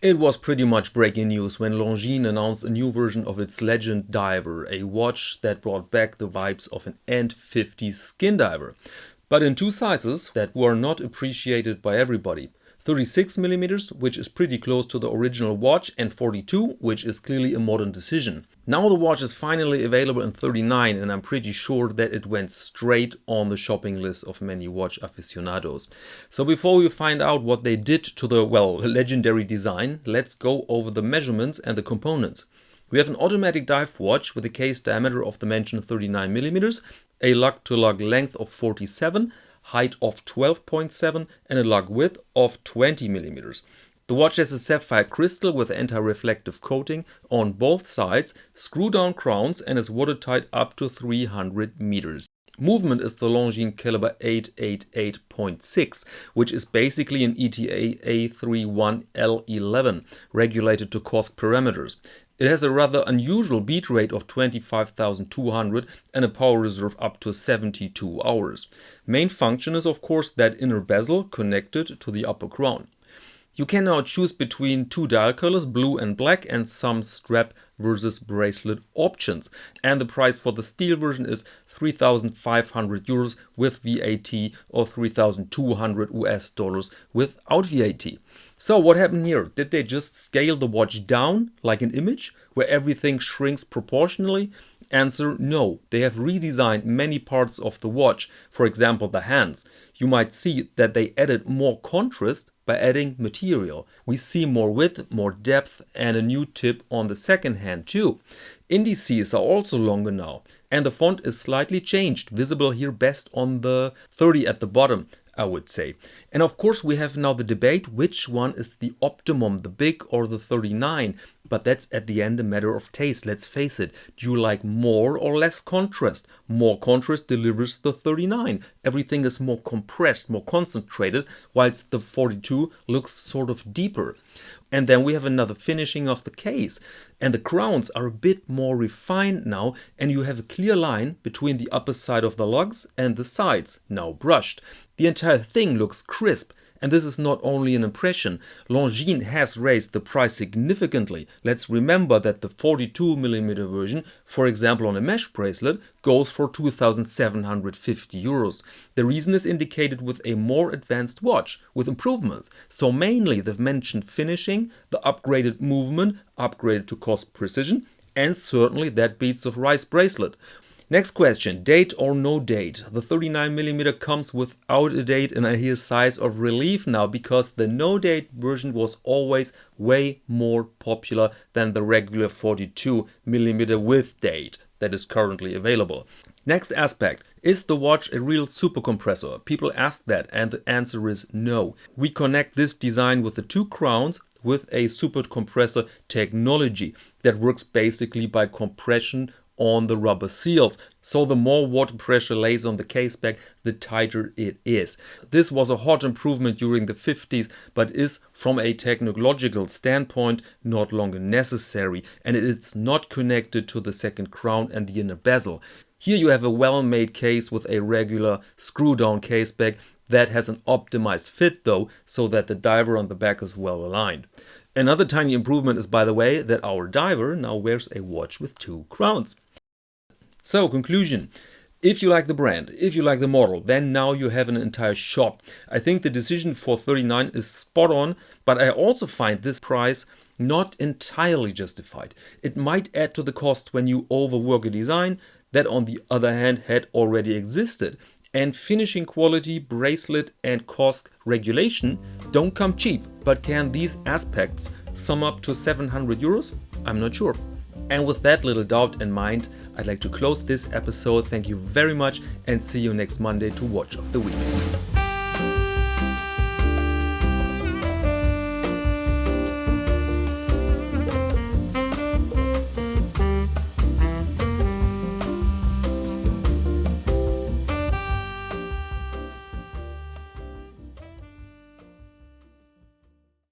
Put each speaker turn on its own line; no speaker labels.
It was pretty much breaking news when Longines announced a new version of its Legend Diver, a watch that brought back the vibes of an End 50 skin diver. But in two sizes that were not appreciated by everybody. 36mm, which is pretty close to the original watch, and 42, which is clearly a modern decision. Now the watch is finally available in 39, and I'm pretty sure that it went straight on the shopping list of many watch aficionados. So before we find out what they did to the, well, legendary design, let's go over the measurements and the components. We have an automatic dive watch with a case diameter of the mentioned 39mm, a lug-to-lug length of 47, height of 12.7 and a lug width of 20mm. The watch has a sapphire crystal with anti-reflective coating on both sides, screw-down crowns, and is watertight up to 300 meters. Movement is the Longines caliber 888.6, which is basically an ETA A31L11, regulated to COSC parameters. It has a rather unusual beat rate of 25,200 and a power reserve up to 72 hours. Main function is of course that inner bezel connected to the upper crown. You can now choose between two dial colors, blue and black, and some strap versus bracelet options. And the price for the steel version is 3,500 euros with VAT or 3,200 US dollars without VAT. So what happened here? Did they just scale the watch down like an image where everything shrinks proportionally? Answer: no. They have redesigned many parts of the watch, for example the hands. You might see that they added more contrast by adding material. We see more width, more depth, and a new tip on the second hand too. Indices are also longer now, and the font is slightly changed, visible here best on the 30 at the bottom, I would say. And of course we have now the debate which one is the optimum, the big or the 39. But that's at the end a matter of taste, let's face it. Do you like more or less contrast? More contrast delivers the 39. Everything is more compressed, more concentrated, whilst the 42 looks sort of deeper. And then we have another finishing of the case. And the crowns are a bit more refined now, and you have a clear line between the upper side of the lugs and the sides, now brushed. The entire thing looks crisp. And this is not only an impression. Longines has raised the price significantly. Let's remember that the 42mm version, for example on a mesh bracelet, goes for 2,750 euros. The reason is indicated with a more advanced watch, with improvements. So mainly the mentioned finishing, the upgraded movement, upgraded to COSC precision, and certainly that Beads of Rice bracelet. Next question, date or no date? The 39mm comes without a date, and I hear sighs of relief now because the no date version was always way more popular than the regular 42mm with date that is currently available. Next aspect, is the watch a real super compressor? People ask that, and the answer is no. We connect this design with the two crowns with a super compressor technology that works basically by compression on the rubber seals. So the more water pressure lays on the caseback, the tighter it is. This was a hot improvement during the 50s, but is from a technological standpoint not longer necessary, and it is not connected to the second crown and the inner bezel. Here you have a well-made case with a regular screw-down caseback that has an optimized fit though, so that the diver on the back is well aligned. Another tiny improvement is, by the way, that our diver now wears a watch with two crowns. So, conclusion. If you like the brand, if you like the model, then now you have an entire shop. I think the decision for 39 is spot on, but I also find this price not entirely justified. It might add to the cost when you overwork a design that on the other hand had already existed. And finishing quality, bracelet and COSC regulation don't come cheap, but can these aspects sum up to 700 euros? I'm not sure. And with that little doubt in mind, I'd like to close this episode. Thank you very much and see you next Monday to Watch of the Week.